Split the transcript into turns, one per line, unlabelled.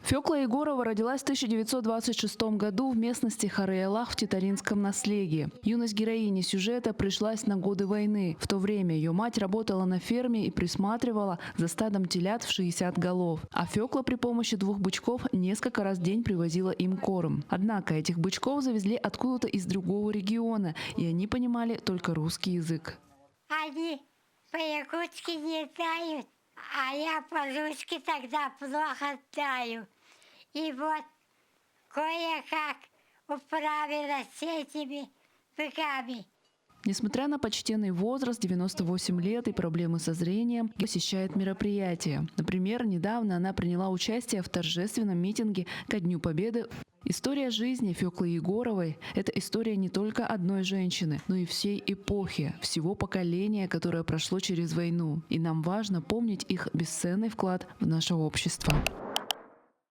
Фёкла Егорова родилась в 1926 году в местности Хараялах в Титаринском наследии. Юность героини сюжета пришлась на годы войны. В то время ее мать работала на ферме и присматривала за стадом телят в 60 голов. А Фёкла при помощи 2 бычков несколько раз в день привозила им корм. Однако этих бычков завезли откуда-то из другого региона, и они понимали только русский язык.
Они по-якутски не знают, а я по-русски тогда плохо знаю. И вот кое-как управилась с этими быками.
Несмотря на почтенный возраст, 98 лет и проблемы со зрением, посещает мероприятия. Например, недавно она приняла участие в торжественном митинге ко Дню Победы. История жизни Фёклы Егоровой – это история не только одной женщины, но и всей эпохи, всего поколения, которое прошло через войну. И нам важно помнить их бесценный вклад в наше общество.